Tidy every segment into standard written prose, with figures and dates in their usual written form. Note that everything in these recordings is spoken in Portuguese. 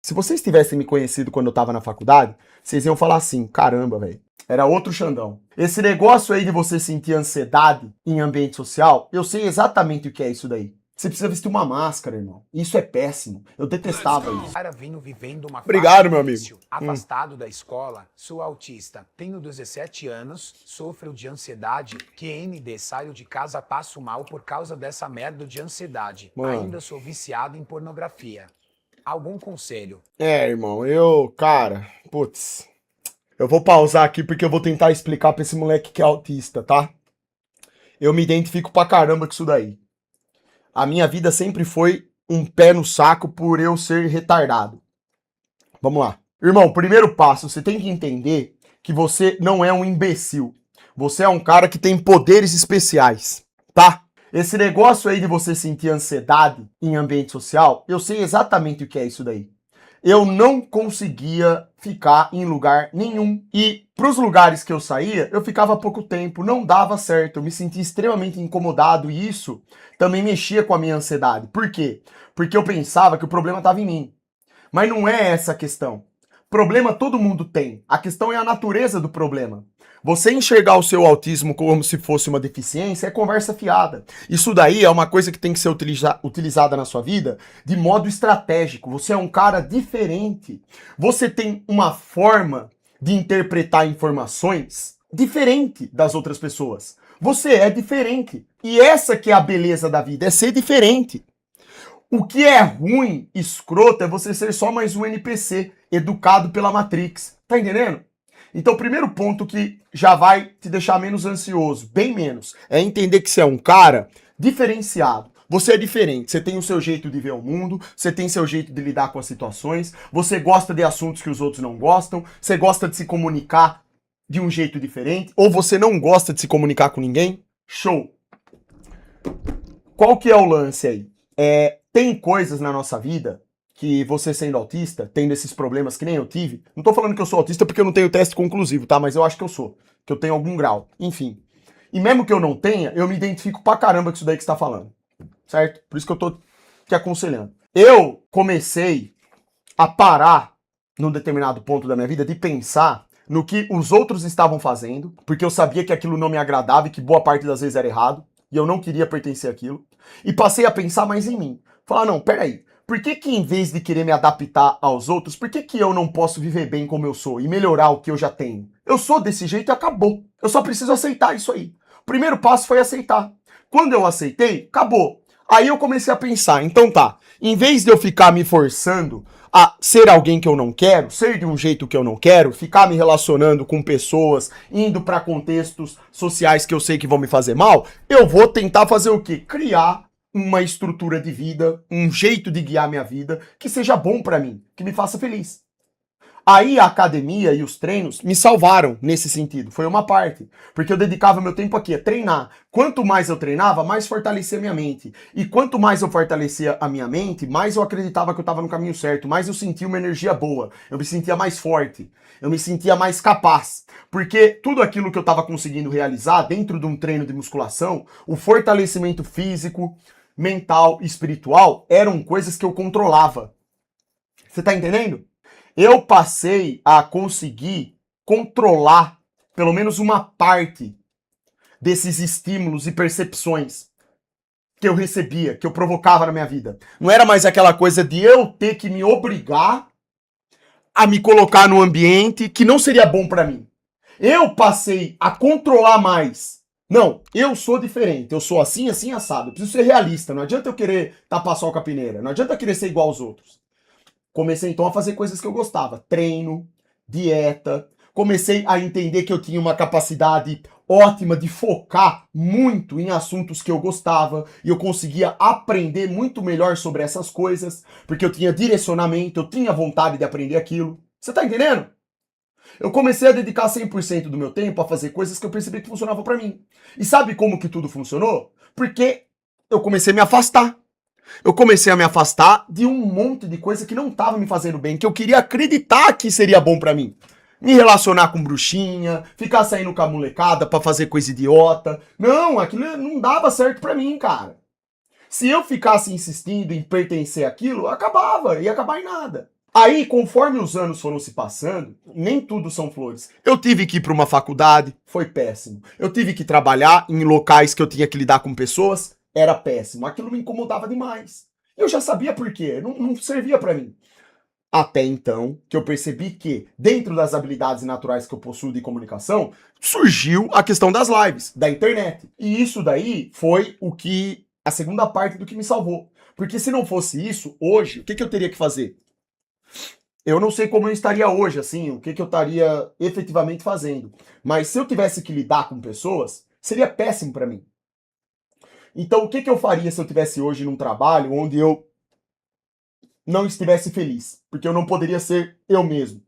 Se vocês tivessem me conhecido quando eu tava na faculdade, vocês iam falar assim, caramba, velho, era outro Xandão. Esse negócio aí de você sentir ansiedade em ambiente social, eu sei exatamente o que é isso daí. Você precisa vestir uma máscara, irmão. Isso é péssimo. Eu detestava isso. Cara vindo vivendo uma Obrigado, fase meu amigo. difícil, afastado da escola, sou autista, tenho 17 anos, sofro de ansiedade, QND, saio de casa, passo mal por causa dessa merda de ansiedade. Mano. Ainda sou viciado em pornografia. Algum conselho? Irmão, cara, putz. Eu vou pausar aqui porque eu vou tentar explicar pra esse moleque que é autista, tá? Eu me identifico pra caramba com isso daí. A minha vida sempre foi um pé no saco por eu ser retardado. Vamos lá. Irmão, primeiro passo, você tem que entender que você não é um imbecil. Você é um cara que tem poderes especiais, tá? Esse negócio aí de você sentir ansiedade em ambiente social, eu sei exatamente o que é isso daí. Eu não conseguia ficar em lugar nenhum. E pros lugares que eu saía, eu ficava pouco tempo, não dava certo, eu me sentia extremamente incomodado e isso também mexia com a minha ansiedade. Por quê? Porque eu pensava que o problema estava em mim. Mas não é essa a questão. Problema todo mundo tem. A questão é a natureza do problema. Você enxergar o seu autismo como se fosse uma deficiência é conversa fiada. Isso daí é uma coisa que tem que ser utilizada na sua vida de modo estratégico. Você é um cara diferente. Você tem uma forma de interpretar informações diferente das outras pessoas. Você é diferente. E essa que é a beleza da vida, é ser diferente. O que é ruim, escroto, é você ser só mais um NPC, educado pela Matrix. Tá entendendo? Então, o primeiro ponto que já vai te deixar menos ansioso, bem menos, é entender que você é um cara diferenciado. Você é diferente, você tem o seu jeito de ver o mundo, você tem seu jeito de lidar com as situações, você gosta de assuntos que os outros não gostam, você gosta de se comunicar de um jeito diferente, ou você não gosta de se comunicar com ninguém. Show! Qual que é o lance aí? Tem coisas na nossa vida que você sendo autista, tendo esses problemas que nem eu tive, não tô falando que eu sou autista porque eu não tenho teste conclusivo, tá? Mas eu acho que eu sou, que eu tenho algum grau, enfim. E mesmo que eu não tenha, eu me identifico pra caramba com isso daí que você tá falando, certo? Por isso que eu tô te aconselhando. Eu comecei a parar, num determinado ponto da minha vida, de pensar no que os outros estavam fazendo, porque eu sabia que aquilo não me agradava e que boa parte das vezes era errado, e eu não queria pertencer àquilo, e passei a pensar mais em mim. Falar, não, peraí, por que em vez de querer me adaptar aos outros, por que eu não posso viver bem como eu sou e melhorar o que eu já tenho? Eu sou desse jeito e acabou. Eu só preciso aceitar isso aí. O primeiro passo foi aceitar. Quando eu aceitei, acabou. Aí eu comecei a pensar, então tá, em vez de eu ficar me forçando a ser alguém que eu não quero, ser de um jeito que eu não quero, ficar me relacionando com pessoas, indo para contextos sociais que eu sei que vão me fazer mal, eu vou tentar fazer o quê? Criar uma estrutura de vida, um jeito de guiar minha vida que seja bom para mim, que me faça feliz. Aí a academia e os treinos me salvaram nesse sentido, foi uma parte, porque eu dedicava meu tempo aqui a treinar. Quanto mais eu treinava, mais fortalecia a minha mente. E quanto mais eu fortalecia a minha mente, mais eu acreditava que eu estava no caminho certo, mais eu sentia uma energia boa, eu me sentia mais forte, eu me sentia mais capaz. Porque tudo aquilo que eu estava conseguindo realizar dentro de um treino de musculação, o fortalecimento físico, mental e espiritual, eram coisas que eu controlava. Você tá entendendo? Eu passei a conseguir controlar pelo menos uma parte desses estímulos e percepções que eu recebia, que eu provocava na minha vida. Não era mais aquela coisa de eu ter que me obrigar a me colocar num ambiente que não seria bom pra mim. Eu passei a controlar mais. Não, eu sou diferente, eu sou assim, assim, assado. Eu preciso ser realista, não adianta eu querer tapar sol com a peneira, não adianta eu querer ser igual aos outros. Comecei então a fazer coisas que eu gostava, treino, dieta. Comecei a entender que eu tinha uma capacidade ótima de focar muito em assuntos que eu gostava e eu conseguia aprender muito melhor sobre essas coisas, porque eu tinha direcionamento, eu tinha vontade de aprender aquilo. Você tá entendendo? Eu comecei a dedicar 100% do meu tempo a fazer coisas que eu percebi que funcionavam pra mim. E sabe como que tudo funcionou? Porque eu comecei a me afastar. Eu comecei a me afastar de um monte de coisa que não estava me fazendo bem, que eu queria acreditar que seria bom pra mim. Me relacionar com bruxinha, ficar saindo com a molecada pra fazer coisa idiota. Não, aquilo não dava certo pra mim, cara. Se eu ficasse insistindo em pertencer àquilo, acabava, ia acabar em nada. Aí, conforme os anos foram se passando, nem tudo são flores. Eu tive que ir para uma faculdade, foi péssimo. Eu tive que trabalhar em locais que eu tinha que lidar com pessoas, era péssimo. Aquilo me incomodava demais. Eu já sabia por quê, não servia para mim. Até então, que eu percebi que, dentro das habilidades naturais que eu possuo de comunicação, surgiu a questão das lives, da internet. E isso daí foi a segunda parte do que me salvou. Porque se não fosse isso, hoje, o que eu teria que fazer? Eu não sei como eu estaria hoje, assim, o que eu estaria efetivamente fazendo. Mas se eu tivesse que lidar com pessoas, seria péssimo para mim. Então, o que eu faria se eu tivesse hoje num trabalho onde eu não estivesse feliz? Porque eu não poderia ser eu mesmo,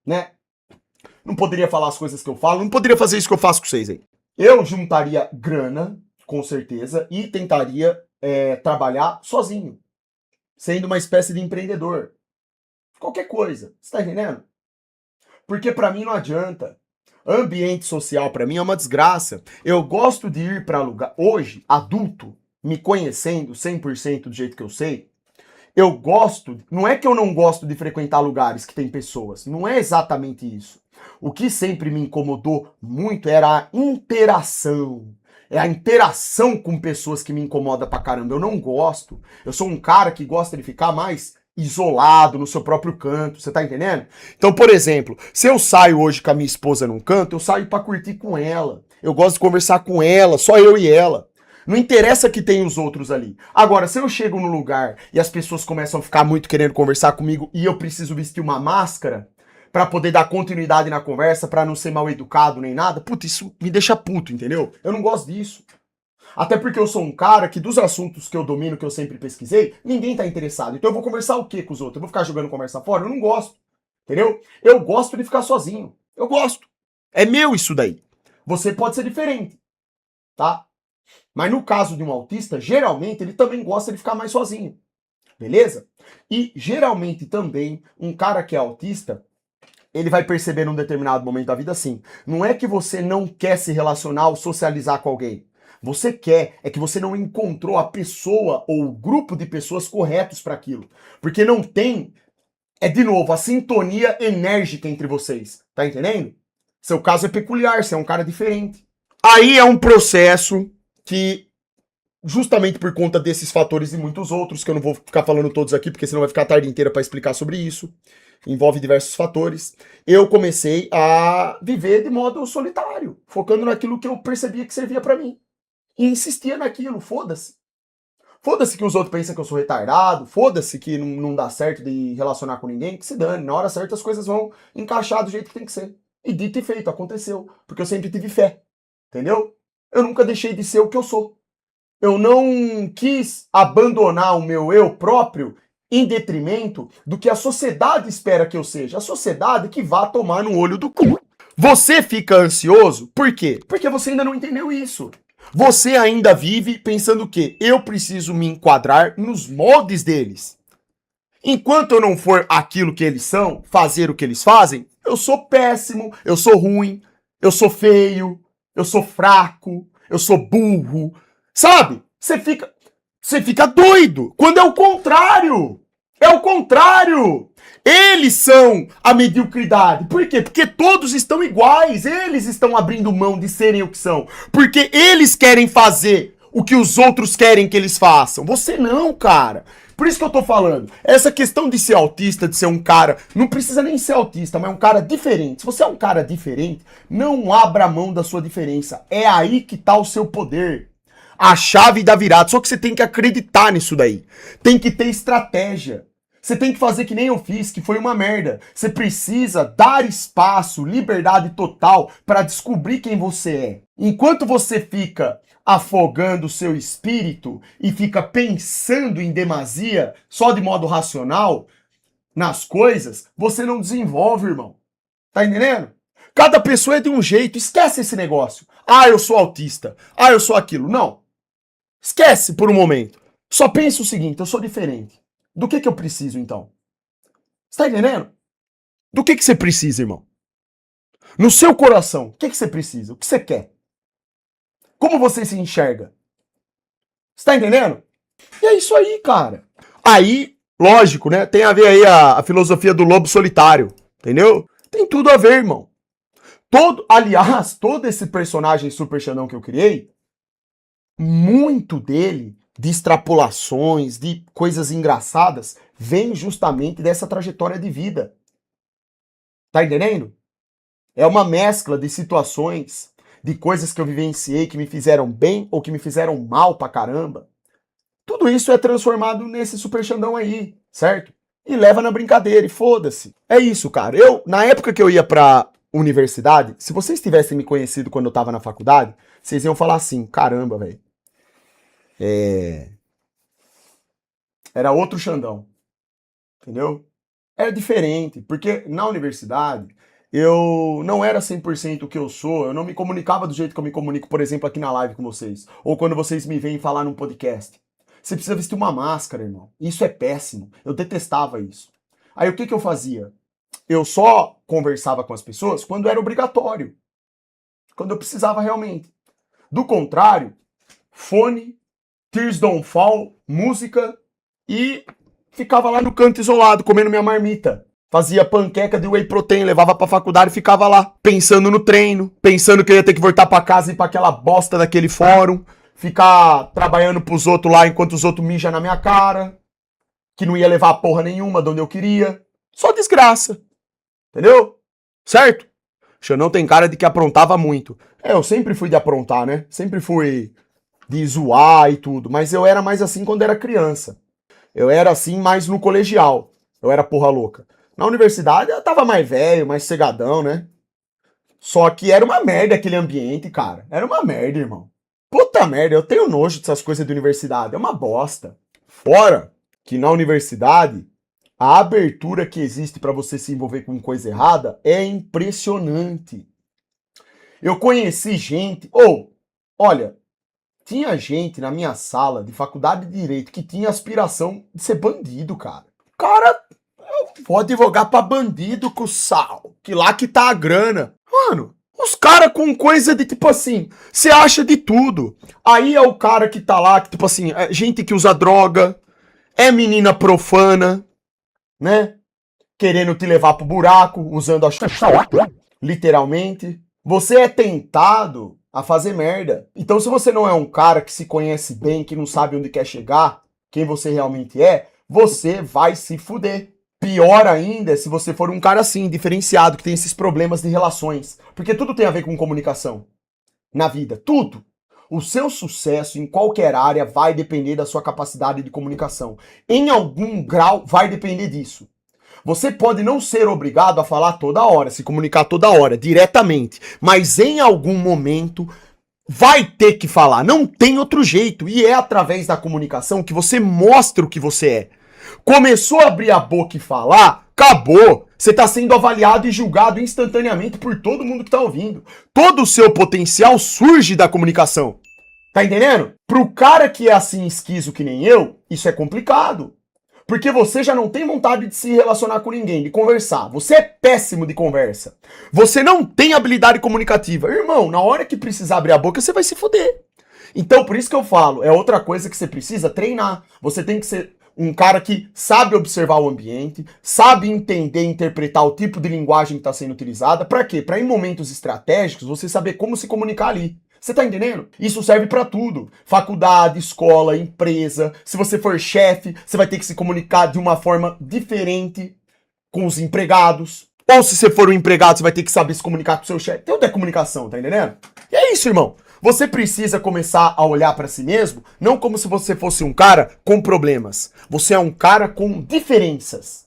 né? Não poderia falar as coisas que eu falo, não poderia fazer isso que eu faço com vocês aí. Eu juntaria grana, com certeza, e tentaria trabalhar sozinho, sendo uma espécie de empreendedor. Qualquer coisa, você tá entendendo? Porque pra mim não adianta. Ambiente social pra mim é uma desgraça. Eu gosto de ir pra lugar hoje, adulto, me conhecendo 100% do jeito que eu sei. Eu gosto, não é que eu não gosto de frequentar lugares que tem pessoas, não é exatamente isso. O que sempre me incomodou muito era a interação. É a interação com pessoas que me incomoda pra caramba. Eu não gosto. Eu sou um cara que gosta de ficar mais isolado no seu próprio canto, você tá entendendo? Então, por exemplo, se eu saio hoje com a minha esposa num canto, eu saio pra curtir com ela. Eu gosto de conversar com ela, só eu e ela. Não interessa que tem os outros ali. Agora, se eu chego no lugar e as pessoas começam a ficar muito querendo conversar comigo e eu preciso vestir uma máscara pra poder dar continuidade na conversa, pra não ser mal educado nem nada, puta, isso me deixa puto, entendeu? Eu não gosto disso. Até porque eu sou um cara que dos assuntos que eu domino, que eu sempre pesquisei, ninguém tá interessado. Então eu vou conversar o quê com os outros? Eu vou ficar jogando conversa fora? Eu não gosto. Entendeu? Eu gosto de ficar sozinho. Eu gosto. É meu isso daí. Você pode ser diferente, tá? Mas no caso de um autista, geralmente ele também gosta de ficar mais sozinho. Beleza? E geralmente também um cara que é autista, ele vai perceber num determinado momento da vida assim. Não é que você não quer se relacionar ou socializar com alguém. Você quer, é que você não encontrou a pessoa ou o grupo de pessoas corretos para aquilo. Porque não tem, de novo, a sintonia enérgica entre vocês. Tá entendendo? Seu caso é peculiar, você é um cara diferente. Aí é um processo que, justamente por conta desses fatores e muitos outros, que eu não vou ficar falando todos aqui, porque senão vai ficar a tarde inteira para explicar sobre isso, envolve diversos fatores, eu comecei a viver de modo solitário, focando naquilo que eu percebia que servia para mim. E insistia naquilo, foda-se. Foda-se que os outros pensam que eu sou retardado, foda-se que não dá certo de relacionar com ninguém, que se dane. Na hora certa as coisas vão encaixar do jeito que tem que ser. E dito e feito, aconteceu. Porque eu sempre tive fé. Entendeu? Eu nunca deixei de ser o que eu sou. Eu não quis abandonar o meu eu próprio em detrimento do que a sociedade espera que eu seja. A sociedade que vá tomar no olho do cu. Você fica ansioso? Por quê? Porque você ainda não entendeu isso. Você ainda vive pensando que eu preciso me enquadrar nos moldes deles. Enquanto eu não for aquilo que eles são, fazer o que eles fazem, eu sou péssimo, eu sou ruim, eu sou feio, eu sou fraco, eu sou burro. Sabe? Você fica doido. Quando é o contrário. É o contrário. Eles são a mediocridade. Por quê? Porque todos estão iguais. Eles estão abrindo mão de serem o que são. Porque eles querem fazer o que os outros querem que eles façam. Você não, cara. Por isso que eu tô falando. Essa questão de ser autista, de ser um cara... Não precisa nem ser autista, mas um cara diferente. Se você é um cara diferente, não abra mão da sua diferença. É aí que tá o seu poder. A chave da virada. Só que você tem que acreditar nisso daí. Tem que ter estratégia. Você tem que fazer que nem eu fiz, que foi uma merda. Você precisa dar espaço, liberdade total para descobrir quem você é. Enquanto você fica afogando o seu espírito e fica pensando em demasia, só de modo racional, nas coisas, você não desenvolve, irmão. Tá entendendo? Cada pessoa é de um jeito. Esquece esse negócio. Ah, eu sou autista. Ah, eu sou aquilo. Não. Esquece por um momento. Só pensa o seguinte, eu sou diferente. Do que eu preciso, então? Você tá entendendo? Do que você precisa, irmão? No seu coração, o que você precisa? O que você quer? Como você se enxerga? Você tá entendendo? E é isso aí, cara. Aí, Lógico, né? Tem a ver aí a filosofia do lobo solitário, entendeu? Tem tudo a ver, irmão. Aliás, todo esse personagem Super Xandão que eu criei, muito dele, de extrapolações, de coisas engraçadas, vem justamente dessa trajetória de vida. Tá entendendo? É uma mescla de situações, de coisas que eu vivenciei que me fizeram bem ou que me fizeram mal pra caramba. Tudo isso é transformado nesse Super Xandão aí, certo? E leva na brincadeira e foda-se. É isso, cara. Na época que eu ia pra universidade, se vocês tivessem me conhecido quando eu tava na faculdade, vocês iam falar assim, caramba, velho. Era outro Xandão, entendeu? Era diferente, porque na universidade eu não era 100% o que eu sou, eu não me comunicava do jeito que eu me comunico, por exemplo, aqui na live com vocês, ou quando vocês me veem falar num podcast. Você precisa vestir uma máscara, irmão. Isso é péssimo. Eu detestava isso. Aí o que que eu fazia? Eu só conversava com as pessoas quando era obrigatório, quando eu precisava realmente. Do contrário, fone, Tears Don't Fall, música e ficava lá no canto isolado, comendo minha marmita. Fazia panqueca de whey protein, levava pra faculdade e ficava lá, pensando no treino, pensando que eu ia ter que voltar pra casa e ir pra aquela bosta daquele fórum, ficar trabalhando pros outros lá enquanto os outros mijam na minha cara, que não ia levar porra nenhuma de onde eu queria. Só desgraça. Entendeu? Certo? Xandão tem cara de que aprontava muito. Eu sempre fui de aprontar, né? Sempre fui de zoar e tudo, mas eu era mais assim quando era criança. Eu era assim mais no colegial. Eu era porra louca. Na universidade eu tava mais velho, mais cegadão, né? Só que era uma merda aquele ambiente, cara. Era uma merda, irmão. Puta merda, eu tenho nojo dessas coisas de universidade. É uma bosta. Fora que na universidade, a abertura que existe pra você se envolver com coisa errada é impressionante. Eu conheci gente... olha, tinha gente na minha sala de faculdade de Direito que tinha aspiração de ser bandido, cara. Cara, eu vou advogar pra bandido com sal, que lá que tá a grana. Mano, os caras com coisa de tipo assim, você acha de tudo. Aí é o cara que tá lá, que tipo assim, é gente que usa droga, é menina profana, né? Querendo te levar pro buraco, usando a literalmente. Você é tentado a fazer merda. Então, se você não é um cara que se conhece bem, que não sabe onde quer chegar, quem você realmente é, você vai se fuder. Pior ainda é se você for um cara assim, diferenciado, que tem esses problemas de relações. Porque tudo tem a ver com comunicação. Na vida, tudo. O seu sucesso em qualquer área vai depender da sua capacidade de comunicação. Em algum grau, vai depender disso. Você pode não ser obrigado a falar toda hora, se comunicar toda hora, diretamente, mas em algum momento vai ter que falar, não tem outro jeito, e é através da comunicação que você mostra o que você é. Começou a abrir a boca e falar, acabou. Você está sendo avaliado e julgado instantaneamente por todo mundo que está ouvindo. Todo o seu potencial surge da comunicação. Tá entendendo? Pro cara que é assim esquizo que nem eu, isso é complicado. Porque você já não tem vontade de se relacionar com ninguém, de conversar. Você é péssimo de conversa. Você não tem habilidade comunicativa. Irmão, na hora que precisar abrir a boca, você vai se foder. Então, por isso que eu falo, é outra coisa que você precisa treinar. Você tem que ser um cara que sabe observar o ambiente, sabe entender e interpretar o tipo de linguagem que está sendo utilizada. Pra quê? Pra em momentos estratégicos, você saber como se comunicar ali. Você tá entendendo? Isso serve pra tudo. Faculdade, escola, empresa. Se você for chefe, você vai ter que se comunicar de uma forma diferente com os empregados. Ou se você for um empregado, você vai ter que saber se comunicar com o seu chefe. Tudo é comunicação, tá entendendo? E é isso, irmão. Você precisa começar a olhar pra si mesmo, não como se você fosse um cara com problemas. Você é um cara com diferenças.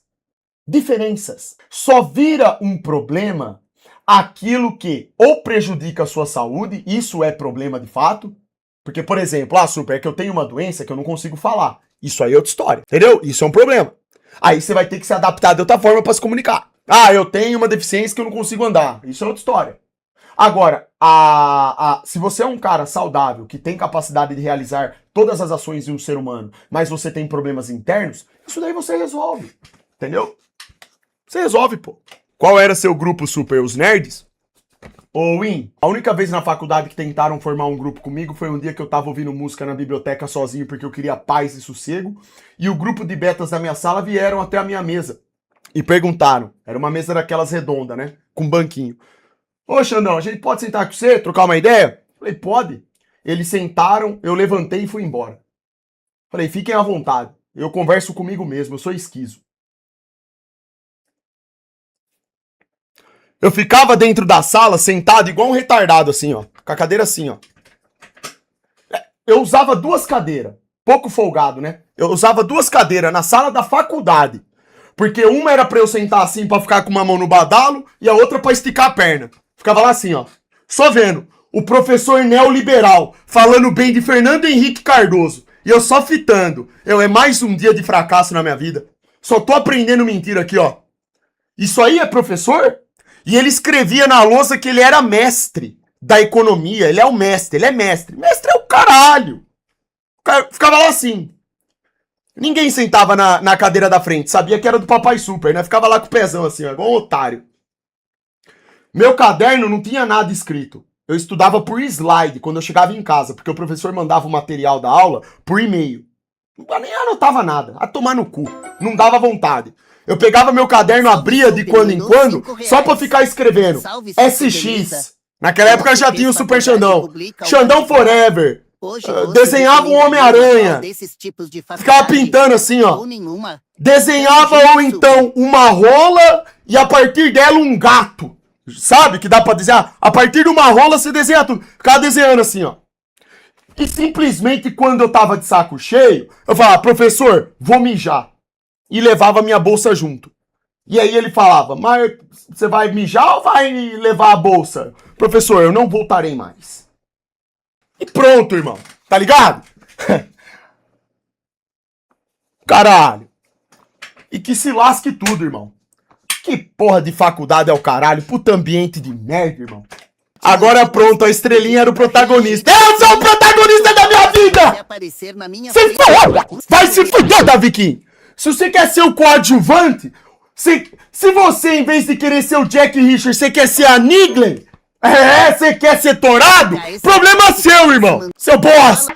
Diferenças. Só vira um problema aquilo que ou prejudica a sua saúde, isso é problema de fato. Porque, por exemplo, Super, é que eu tenho uma doença que eu não consigo falar. Isso aí é outra história, entendeu? Isso é um problema. Aí você vai ter que se adaptar de outra forma para se comunicar. Eu tenho uma deficiência que eu não consigo andar. Isso é outra história. Agora, se você é um cara saudável, que tem capacidade de realizar todas as ações de um ser humano, mas você tem problemas internos, isso daí você resolve. Entendeu? Você resolve, pô. Qual era seu grupo, Super? Os nerds? Ô, Win, a única vez na faculdade que tentaram formar um grupo comigo foi um dia que eu tava ouvindo música na biblioteca sozinho porque eu queria paz e sossego, e o grupo de betas da minha sala vieram até a minha mesa e perguntaram, era uma mesa daquelas redonda, né, com banquinho. Ô, Xandão, a gente pode sentar com você, trocar uma ideia? Falei, pode. Eles sentaram, eu levantei e fui embora. Falei, fiquem à vontade, eu converso comigo mesmo, eu sou esquizo. Eu ficava dentro da sala, sentado, igual um retardado, assim, ó. Com a cadeira assim, ó. Eu usava 2 cadeiras. Pouco folgado, né? Eu usava 2 cadeiras na sala da faculdade. Porque uma era pra eu sentar assim, pra ficar com uma mão no badalo, e a outra pra esticar a perna. Ficava lá assim, ó. Só vendo. O professor neoliberal falando bem de Fernando Henrique Cardoso. E eu só fitando. É mais um dia de fracasso na minha vida. Só tô aprendendo mentira aqui, ó. Isso aí é professor? E ele escrevia na lousa que ele era mestre da economia. Ele é o mestre, ele é mestre. Mestre é o caralho. Ficava lá assim. Ninguém sentava na cadeira da frente. Sabia que era do Papai Super, né? Ficava lá com o pezão assim, ó, igual um otário. Meu caderno não tinha nada escrito. Eu estudava por slide quando eu chegava em casa, porque o professor mandava o material da aula por e-mail. Nem anotava nada. A tomar no cu. Não dava vontade. Eu pegava meu caderno, abria de quando em quando, só pra ficar escrevendo. SX. Naquela época já tinha o Super Xandão. Xandão Forever. Desenhava um Homem-Aranha. Ficava pintando assim, ó. Desenhava ou então uma rola e a partir dela um gato. Sabe que dá pra desenhar? A partir de uma rola você desenha tudo. Ficava desenhando assim, ó. E simplesmente quando eu tava de saco cheio, eu falava, professor, vou mijar. E levava minha bolsa junto. E aí ele falava, mas você vai mijar ou vai levar a bolsa? Professor, eu não voltarei mais. E pronto, irmão. Tá ligado? Caralho. E que se lasque tudo, irmão. Que porra de faculdade é o caralho? Puta ambiente de merda, irmão. Agora pronto, a estrelinha era o protagonista. Eu sou o protagonista da minha vida! Vai se fuder, Daviquinho! Se você quer ser o coadjuvante, se você, em vez de querer ser o Jack Richard, você quer ser a Nigley, você quer ser torado, problema seu, irmão! Seu bosta!